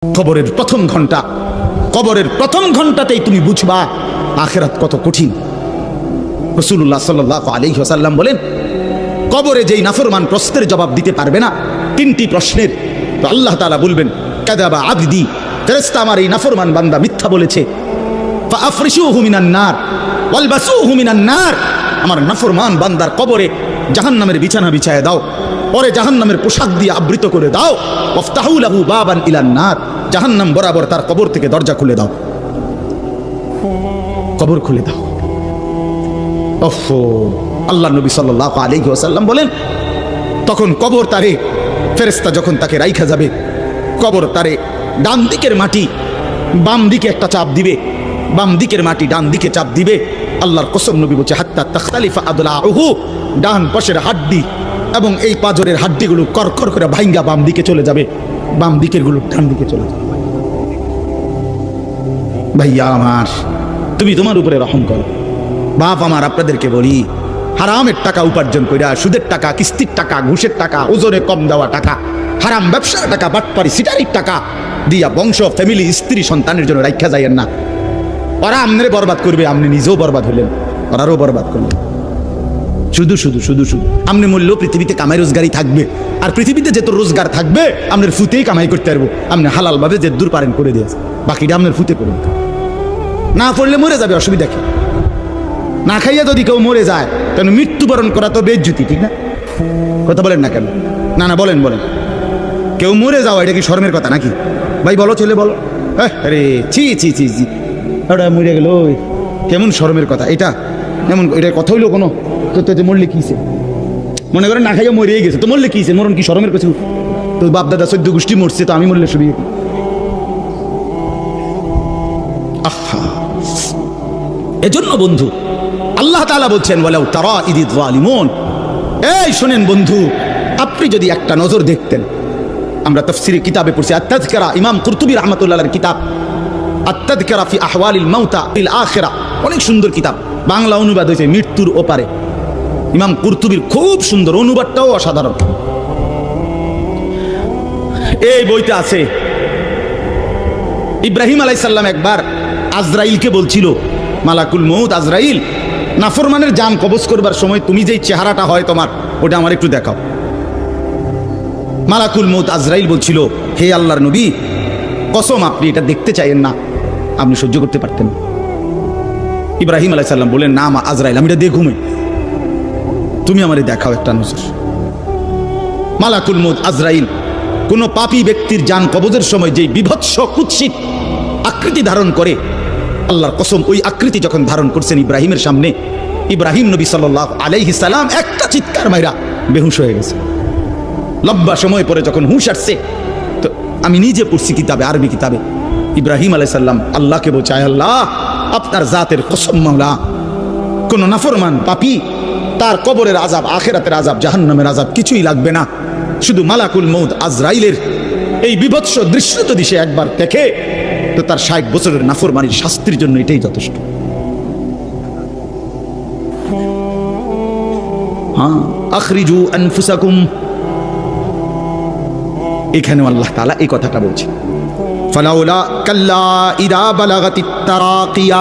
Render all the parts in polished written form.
কবরের প্রথম ঘন্টাতেই তুমি বুঝবা আখিরাত কত কঠিন। রাসূলুল্লাহ সাল্লাল্লাহু আলাইহি ওয়াসাল্লাম বলেন, কবরে যেই নাফরমান প্রশ্নের জবাব দিতে পারবে না, তিনটি প্রশ্নের, তো আল্লাহ তাআলা বলবেন কাযাবা আবদি, ফেরেশতা আমার এই নাফরমান বান্দা মিথ্যা বলেছে, ফাআফরিশুহু মিনান নার ওয়ালবাসুহু মিনান নার, আমার নাফরমান বান্দার কবরে জাহান্নামের বিছানা বিছায় দাও, পরে জাহান্নামের পোশাক দিয়ে আবৃত করে দাও, ওয়াফতাহু লাহু বাবান ইলান নার, জাহান্নাম বরাবর তার কবর থেকে দরজা খুলে দাও, কবর খুলে দাও। ওফো, আল্লাহ নবী সাল্লাল্লাহু আলাইহি ওয়াসাল্লাম বলেন, তখন কবর তারে, ফেরেশতা যখন তাকে রাইখা যাবে, কবর তারে ডান দিকের মাটি বাম দিকে একটা চাপ দিবে, বাম দিকের মাটি ডান দিকে চাপ দিবে। আল্লাহর কসম, নবী বলছে হাত্তা তাখতালিফা আদলাউহু, ডান পাশের হাড্ডি এবং এই পাজরের হাড্ডিগুলো করকর করে ভাঙ্গা বাম দিকে চলে যাবে, বাম দিকের গুলো ডান দিকে চলে যাবে। ভাইয়া আমার, তুমি তোমার উপরে রহম করো। বাপ আমার, আপনাদেরকে বলি, হারামের টাকা উপার্জন কইরা, সুদের টাকা, কিস্তির টাকা, ঘুষের টাকা, ওজনে কম দেওয়া টাকা, হারাম ব্যবসার টাকা, বাটপারি সিটারির টাকা দিয়া বংশ, ফ্যামিলি, স্ত্রী, সন্তানের জন্য রাখা যাইয়েন না। ওরা আমনে বরবাদ করবে, আপনি নিজেও বরবাদ হলেন, ওরাও বরবাদ করলেন। শুধু শুধু শুধু শুধু আপনি মূল্য পৃথিবীতে কামাই রোজগারই থাকবে, আর পৃথিবীতে যে তোর রোজগার থাকবে আপনার ফুতেই কামাই করতে পারবো। আপনি হালাল ভাবে যে দূর পারেন করে দিয়েছে, বাকিটা আপনার ফুতে করুন। না পড়লে মরে যাবে, অসুবিধা কি? না খাইয়া যদি কেউ মরে যায়, কেন মৃত্যুবরণ করা তো বেজ্জতি, ঠিক না? কথা বলেন না কেন? না না, বলেন বলেন। কেউ মরে যাওয়া এটা কি শরমের কথা নাকি? ভাই বলো, ছেলে বলো। আরে ছি ছি ছি ছি, ওটা মরে গেল, কেমন শরমের কথা এটা? এমন এটা কথা হইলো কোনো? তো মরলে কিছে, মনে করেন না খাইয়া মরেই গেছে, তো মরলে কিছে, মরণ কি শরমের কিছু? তো বাপ দাদা 14 গোষ্ঠী মরছে, তো আমি মরলে সুবি? আহা, এজন্য বন্ধু আল্লাহ তাআলা বলছেন, ওয়ালাউ তারা ইযিয যালিমুন, এই শোনেন বন্ধু, আপনি যদি একটা নজর দেখতেন, আমরা তাফসীরে কিতাবে পড়ছি, আত-তাযকিরা, ইমাম কুরতুবী রাহমাতুল্লাহর কিতাব আত-তাযকিরা ফি আহওয়ালিল মাউতা ফিল আখিরা, অনেক সুন্দর কিতাব, বাংলা অনুবাদ হয়েছে মৃত্যুর ওপারে। ইমাম কুরতুবীর খুব সুন্দর, অনুবাদটাও অসাধারণ। এই বইতে আছে, ইব্রাহিম আলাইহিস সালাম একবার আজরাইলকে বলছিল, মালাকুল মউত আজরাইল, নাফরমানের জান কবজ করবার সময় তুমি যেই চেহারাটা হয় তোমার, ওটা আমার একটু দেখাও। মালাকুল মউত আজরাইল বলছিল, হে আল্লাহর নবী, কসম আপনি এটা দেখতে চাইেন না, আপনি সহ্য করতে পারতেন। ইব্রাহিম আলাইহিস সালাম বলেন, না আজরাইল, আমি এটা দেখুমই, তুমি আমারে দেখাও একটা নজর। মালাকুল মউত আজরাইল কোন পাপী ব্যক্তির জান কবজের সময় যে বিভৎস কুৎসিত আকৃতি ধারণ করে, আল্লাহর কসম ওই আকৃতি যখন ধারণ করছেন ইব্রাহিমের সামনে, ইব্রাহিম নবী সাল্লাল্লাহু আলাইহি সাল্লাম একটা চিৎকার মাইরা বেহুশ হয়ে গেছে। লম্বা সময় পরে যখন হুঁশ আসছে, তো আমি নিজে পড়ছি কিতাবে, আরবি কিতাবে, ইব্রাহিম আলাইহিস সালাম আল্লাহকে বলছে, আল্লাহ আপনার জাতের কসম মাওলা, কোন নাফরমান পাপী তার কবরের আযাব, আখিরাতের আযাব, জাহান্নামের আযাব কিছুই লাগবে না, শুধু মালাকুল মউত আজরাইলের এই বিভৎস দৃশ্য যদি সে একবার দেখে, তো তার 60 বছরের নাফরমানির শাস্তির জন্য এটাই যথেষ্ট। হ্যাঁ, আখরিজু আনফুসাকুম, এখানেও আল্লাহ তাআলা এই কথাটা বলছে, ফালাউলা কাল্লা ইদা বালাগাতিত তারাকিয়া,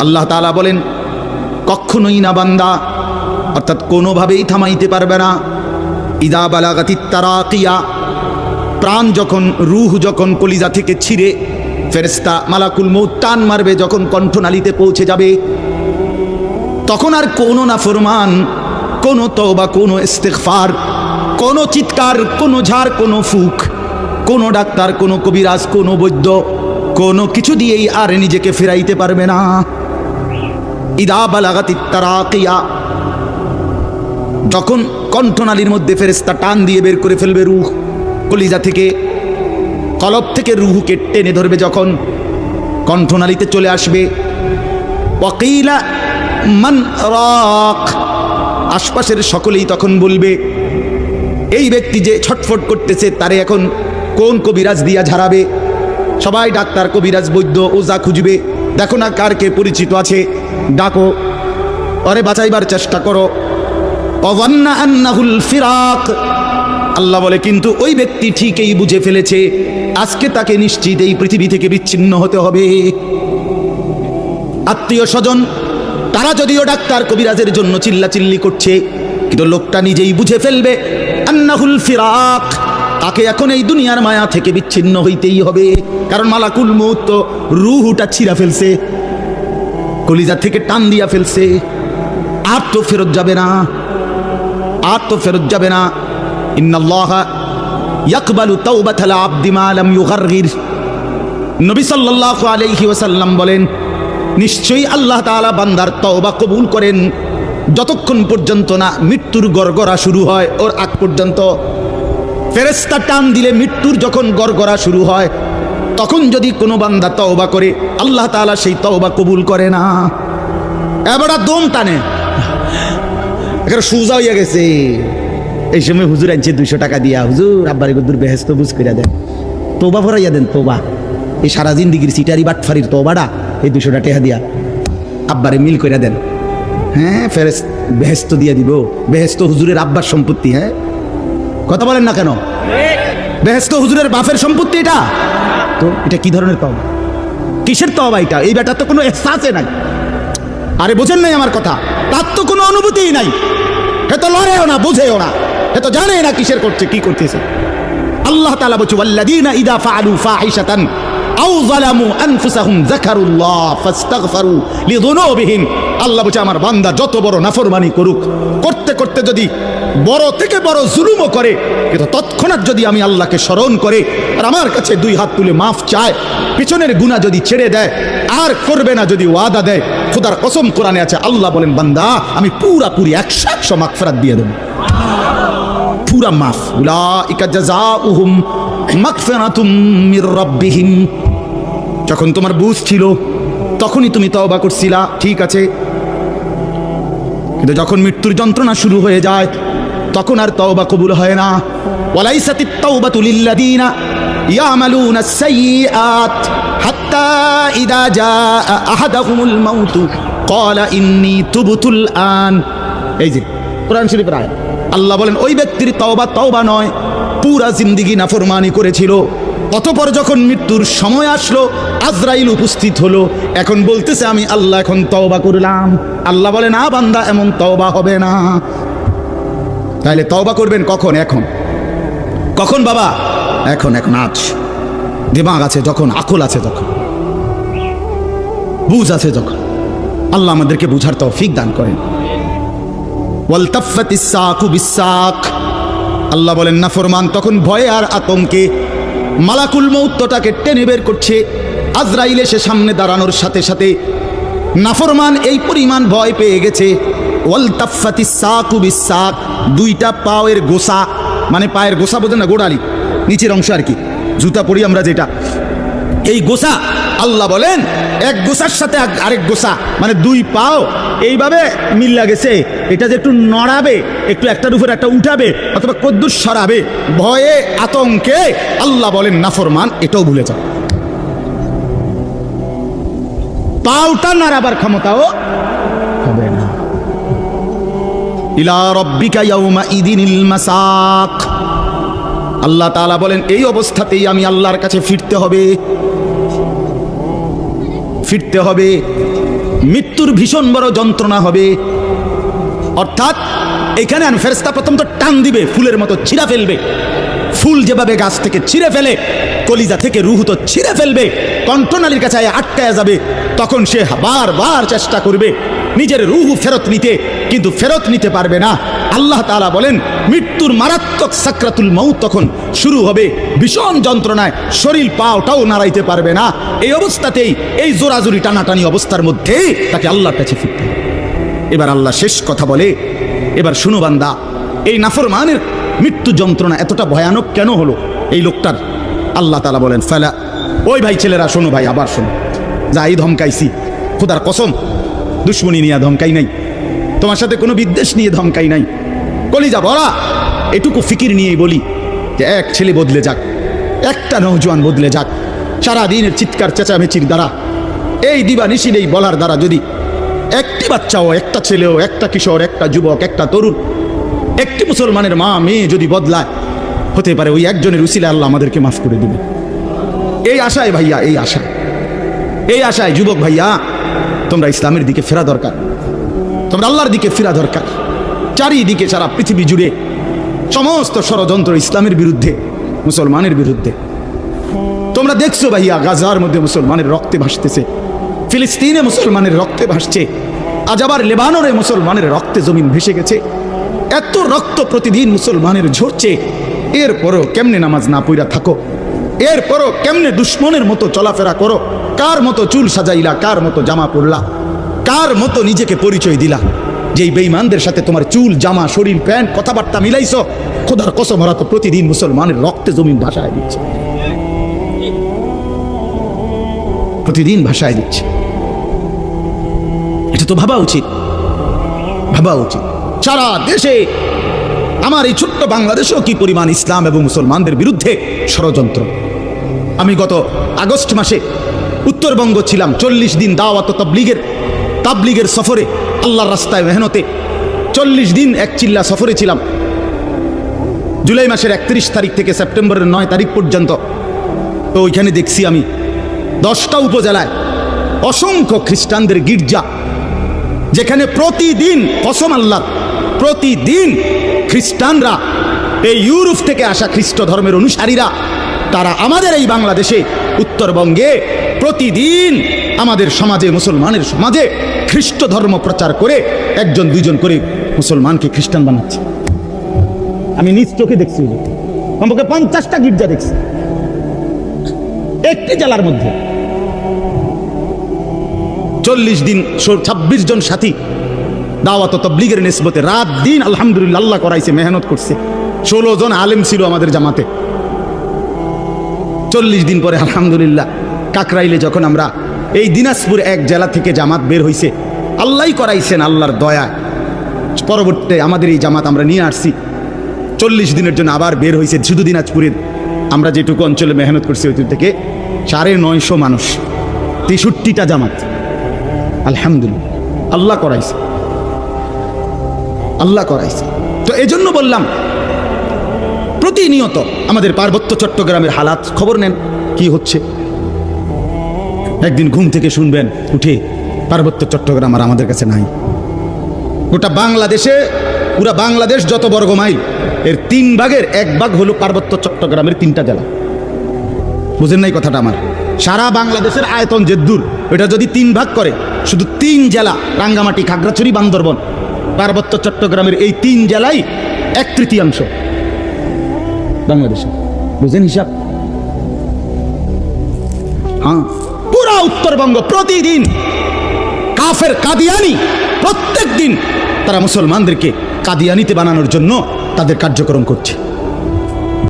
আল্লাহ তাআলা বলেন, কখনোই না বান্দা, অর্থাৎ কোনোভাবেই থামাইতে পারবে না, ইদা বালাগাতিত তারাকিয়া, প্রাণ যখন, রূহ যখন কলিজা থেকে ছিঁড়ে ফেরেশতা মালাকুল মউত টান মারবে, যখন কণ্ঠনালীতে পৌঁছে যাবে, তখন আর কোনো নাফরমান, কোনো তওবা, কোনো ইস্তিগফার, কোনো চিৎকার, কোনো ঝাড়, কোনো ফুক, কোনো ডাক্তার, কোনো কবিরাজ, কোনো বৈদ্য, কোনো কিছু দিয়েই আর নিজেকে ফেরাইতে পারবে না। ইদা বালাগাতিত তারাকিয়া, যখন কণ্ঠনালীর মধ্যে ফেরেশতা টান দিয়ে বের করে ফেলবে রূহ, কলিজা থেকে, কলব থেকে রূহকে টেনে ধরবে, যখন কণ্ঠনালীতে চলে আসবে, ওয়াকিলা মান রাক, আশপাশের সকলেই তখন বলবে, এই ব্যক্তি যে ছটফট করতেছে তারে এখন কোন কবিরাজ দিয়া ঝাড়াবে? সবাই ডাক্তার, কবিরাজ, বৈদ্য, ওজা খুঁজবে, দেখো না কার কে পরিচিত আছে, ডাকো, ওরে বাঁচাইবার চেষ্টা করো। ওয়ান্না আন্নাহুল ফিরাক, আল্লাহ বলে কিন্তু ওই ব্যক্তি ঠিকই বুঝে ফেলেছে আজকে তাকে নিশ্চিত এই পৃথিবী থেকে বিচ্ছিন্ন হতে হবে। আত্মীয় স্বজন তারা যদিও ডাক্তার কবিরাজের জন্য চিল্লাচিল্লি করছে, কিন্তু লোকটা নিজেই বুঝে ফেলবে আন্নাহুল ফিরাক, তাকে এখন এই দুনিয়ার মায়া থেকে বিচ্ছিন্ন হইতেই হবে। কারণ মালাকুল মউত তো রূহটা ছিঁড়া ফেলছে, কলিজা থেকে টান দিয়া ফেলছে, আর তো ফেরত যাবে না, আর তো ফেরত যাবে না। ইন্নাল্লাহা ইয়াকবালু তাওবাতাল আবদি মা লাম ইউগারগির। নবী সাল্লাল্লাহু আলাইহি ওয়াসাল্লাম বলেন, নিশ্চয়ই আল্লাহ তাআলা বান্দার তওবা কবুল করেন যতক্ষণ পর্যন্ত না মৃত্যুর গড়গড়া শুরু হয়, ওর আগ পর্যন্ত। ফেরেশতা টান দিলে মৃত্যুর যখন গড়গড়া শুরু হয় তখন যদি কোনো বান্দা তওবা করে আল্লাহ তাআলা সেই তওবা কবুল করে না। এবার দম টানে, এখানে সোজা হইয়া গেছে। এই সময় হুজুর আনছে 200 টাকা দিয়া, হুজুর আব্বারে গদুর বেহেস্ত বুঝ করে দেন, তওবা ভরাইয়া দেন, তওবা। এই সারা জিন্দিগির সিটারি বাটফারির তওবাটা এই 200 টাকা দিয়া আব্বারে মিল করে দেন। হ্যাঁ, ফেরেশতা বেহেস্ত দিয়ে দিব। বেহেস্ত হুজুরের আব্বার সম্পত্তি। হ্যাঁ, কথা বলেন না কেন? বেহেস্ত হুজুরের বাপের সম্পত্তি এটা। তো এটা কি ধরনের তওবা? কিসের তওবা এটা? এই বেটা তো কোনো এহসাসে নাই। আরে বোঝেন নাই আমার কথা? তার তো কোনো অনুভূতিই নাই, হে তো লড়েও না, বুঝেও না, হে তো জানে না কিসের করছে, কি করতেছে। আল্লাহ তাআলা বলছে ওয়াল্লাযীনা ইযা ফাআলু ফাহিশাতান আও যালামু আনফুসাহুম যাকারুল্লাহ ফাস্তাগফারু লিযুনুবিহিম। আল্লাহ বলছে আমার বান্দা যত বড় নাফরমানি করুক, করতে করতে যদি বড় থেকে বড় জুলুমও করে, কিন্তু তৎক্ষণাৎ যদি আমি আল্লাহকে স্মরণ করে আর আমার কাছে 2 হাত তুলে মাফ চায়, পিছনের গুনাহ যদি ছেড়ে দেয় আর করবে না যদি ওয়াদা দেয়, খোদার কসম কোরআনে আছে, আল্লাহ বলেন বান্দা আমি পুরাপুরি 100% মাগফিরাত দিয়ে দেব, পুরা মাফ। উলাইকা জাযাউহুম মাগফিরাতুম মির রাব্বিহিম। যখন তোমার বুঝ ছিল তখনই তুমি তওবা করছিলা, ঠিক আছে, কিন্তু যখন মৃত্যুর যন্ত্রণা শুরু হয়ে যায় তখন আর তওবা কবুল হয় না। ওয়ালাইসাতিত তাওবাতু লিল্লাযীনা ইয়ামালুনাস সাইয়্যাত হাত্তা ইযা জাআ আহাদাহুমুল মাউত ক্বালা ইন্নী তুবতুল আন। এই যে কোরআন শরীফের আয়াত। আল্লাহ বলেন ওই ব্যক্তির তওবা নয়, পুরা জিন্দেগি নাফরমানি করেছিল, অতঃপর যখন মৃত্যুর সময় আসলো আজরাইল উপস্থিত হলো, এখন বলতেছে আমি আল্লাহ এখন তওবা করলাম। আল্লাহ বলে না বান্দা, এমন তওবা হবে না। তাহলে তওবা করবেন কখন? এখন। কখন বাবা? এখন, এখন, আজ। দিমাগ আছে যখন, আকল আছে যখন, বুঝ আছে যখন। আল্লাহ আমাদেরকে বুঝার তৌফিক দান করেন। ওয়ালতাফাতিস সাকু বিসাক। আল্লাহ বলেন নাফরমান তখন ভয়ে আর আতঙ্কে মালাকুল মউতটাকে টেনে বের করছে। আজরাইল এসে সামনে দাঁড়ানোর সাথে সাথে নাফরমান এই পরিমাণ ভয় পেয়ে গেছে। ওয়ালতাফাতিস সাকু বিসাক, 2টা পায়ের গোসা, মানে পায়ের গোসা বোঝেন না, গোড়ালি নিচের অংশ আর কি, জুতা পরি আমরা যেটা, এই গোসা। আল্লাহ বলেন এক গোসার সাথে আরেক গোসা, মানে 2 পাও এইভাবে মিল্লা গেছে। এটা যে একটু নড়াবে, একটু একটার উপর একটা উঠাবে অথবা কদ্দুর সরাবে, ভয়ে আতঙ্কে আল্লাহ বলেন নাফরমান এটাও ভুলে যাও। পাওটা নাড়াবার ক্ষমতাও হবে না। ইলা রাব্বিকা ইয়াউমা ইদিনিল মাসাক। আল্লাহ তাআলা বলেন এই অবস্থাতেই আমি আল্লাহর কাছে ফিরতে হবে, ফিরতে হবে। মৃত্যুর ভীষণ বড় যন্ত্রণা হবে। অর্থাৎ এখানে ফেরেশতা প্রথম তো টান দিবে, ফুলের মতো ছিঁড়া ফেলবে। ফুল যেভাবে গাছ থেকে ছিঁড়ে ফেলে, কলিজা থেকে রূহ তো ছিঁড়ে ফেলবে, কণ্ঠনালীর কাছে আটকায় যাবে। তখন সে বারবার চেষ্টা করবে নিজের রূহ ফেরত নিতে, কিন্তু ফেরত নিতে পারবে না। আল্লাহ তাআলা বলেন মৃত্যুর মারাত্মক সাকরাতুল মউত তখন শুরু হবে, ভীষণ যন্ত্রণায় শরীর পাওটাও নাড়াইতে পারবে না। এই অবস্থাতেই, এই জোরাজুরি টানাটানি অবস্থার মধ্যে তাকে আল্লাহর কাছে ফিরতে হবে। এবার আল্লাহ শেষ কথা বলে, এবার শুনো বান্দা, এই নাফরমানের মৃত্যু যন্ত্রণা এতটা ভয়ানক কেন হলো এই লোকটার? আল্লাহ তাআলা বলেন ফালা, ওই ভাই ছেলেরা শোনো, ভাই আবার শোনো, যা এই ধমকাইছি, খোদার কসম দুশ্মনী নিয়ে ধমকাই নাই, তোমার সাথে কোনো বিদ্বেষ নিয়ে ধমকাই নাই, কলিজা ভরা এটুকু ফিকির নিয়েই বলি যে এক ছেলে বদলে যাক, একটা নওজোয়ান বদলে যাক, সারাদিনের চিৎকার চেঁচামেচির দ্বারা, এই দিবানিশির এই বলার দ্বারা যদি একটি বাচ্চাও, একটা ছেলেও, একটা কিশোর, একটা যুবক, একটা তরুণ, একটি মুসলমানের মা মেয়ে যদি বদলায়, হতে পারে ওই একজনের উসিলা আল্লাহ আমাদেরকে মাফ করে দিবে। এই আশায় ভাইয়া, এই আশায় যুবক ভাইয়া, তোমরা ইসলামের দিকে ফেরা দরকার, তোমরা আল্লাহর দিকে ফেরা দরকার। চারিদিকে সারা পৃথিবী জুড়ে সমস্ত ষড়যন্ত্র ইসলামের বিরুদ্ধে, মুসলমানের বিরুদ্ধে। তোমরা দেখছো ভাইয়া, গাজার মধ্যে মুসলমানের রক্তে ভাসতেছে, ফিলিস্তিনে মুসলমানের রক্তে ভাসছে, আজ আবার লেবাননে মুসলমানের রক্তে জমিন ভেসে গেছে। এত রক্ত প্রতিদিন মুসলমানের ঝরছে, এরপরও কেমনে নামাজ না পড়া থাকো, এরপরও কেমনে দুশ্মনের মতো চলাফেরা করো, কার মতো চুল সাজাইলা, কার মতো জামা পরলা, কার মতো নিজেকে পরিচয় দিলা, যেই বেঈমানদের সাথে তোমার চুল, জামা, শরীর, প্যান্ট, কথাবার্তা মিলাইছো। খোদার কসম, ওরা তো প্রতিদিন মুসলমানের রক্তে জমিন ভাসায় দিচ্ছে, প্রতিদিন ভাসায় দিচ্ছে। এটা তো ভাবা উচিত, ভাবা উচিত। সারা দেশে, আমার এই ছোট্ট বাংলাদেশেও কি পরিমাণ ইসলাম এবং মুসলমানদের বিরুদ্ধে ষড়যন্ত্র। আমি গত আগস্ট মাসে উত্তরবঙ্গ ছিলাম, 40 দিন দাওয়াত তাবলিগের সফরে, আল্লাহর রাস্তায় মেহনতে 40 দিন এক চিল্লা সফরে ছিলাম। জুলাই মাসের 31 তারিখ থেকে সেপ্টেম্বরের 9 তারিখ পর্যন্ত। তো ওইখানে দেখছি আমি 10টা উপজেলায় অসংখ্য খ্রিস্টানদের গির্জা, যেখানে প্রতিদিন, কসম আল্লাহ, প্রতিদিন খ্রিস্টানরা, এই ইউরোপ থেকে আসা খ্রিস্ট ধর্মের অনুসারীরা, তারা আমাদের এই বাংলাদেশে, উত্তরবঙ্গে প্রতিদিন আমাদের সমাজে, মুসলমানের সমাজে খ্রিস্ট ধর্ম প্রচার করে 1-2 করে মুসলমানকে খ্রিস্টান বানাচ্ছে। আমি নিজ চোখে দেখছি, কমপক্ষে 50টা গির্জা দেখছি একটি জেলার মধ্যে। 40 দিন 26 জন সাথী দাওয়াত তাবলীগের নিসবতে রাত দিন আলহামদুলিল্লাহ আল্লাহ করাইছে, মেহনত করছে। 16 জন আলেম ছিল আমাদের জামাতে। 40 দিন পরে আলহামদুলিল্লাহ কাকরাইলে যখন আমরা, এই দিনাজপুর এক জেলা থেকে জামাত বের হইছে, আল্লাহই করাইছেন, আল্লাহর দয়ায়। পরবর্তীতে আমাদের এই জামাত আমরা নিয়ে আসছি, 40 দিনের জন্য আবার বের হয়েছে। শুধু দিনাজপুরের আমরা যেটুকু অঞ্চলে মেহনত করছি, ওই থেকে 950 মানুষ, 63টা জামাত। আলহামদুলিল্লাহ আল্লাহ করাইছে, আল্লাহ করাইছে। তো এই জন্য বললাম, প্রতিনিয়ত আমাদের পার্বত্য চট্টগ্রামের হালাত খবর নেন, কি হচ্ছে। একদিন ঘুম থেকে শুনবেন উঠে, পার্বত্য চট্টগ্রাম আর আমাদের কাছে নাই। গোটা বাংলাদেশে, পুরা বাংলাদেশ যত বর্গ মাইল, এর 3 ভাগের 1 ভাগ হলো পার্বত্য চট্টগ্রামের 3টা জেলা। বুঝেন নাই কথাটা আমার? সারা বাংলাদেশের আয়তন যে দূর, ওইটা যদি 3 ভাগ করে, শুধু 3 জেলা, রাঙ্গামাটি, খাগড়াছড়ি, বান্দরবন, পার্বত্য চট্টগ্রামের এই 3 জেলাই 1/3 বাংলাদেশে। বুঝেন হিসাব? হ্যাঁ, পুরা উত্তরবঙ্গ প্রতিদিন কাফের কাদিয়ানি, প্রত্যেক দিন তারা মুসলমানদেরকে কাদিয়ানিতে বানানোর জন্য তাদের কার্যক্রম করছে।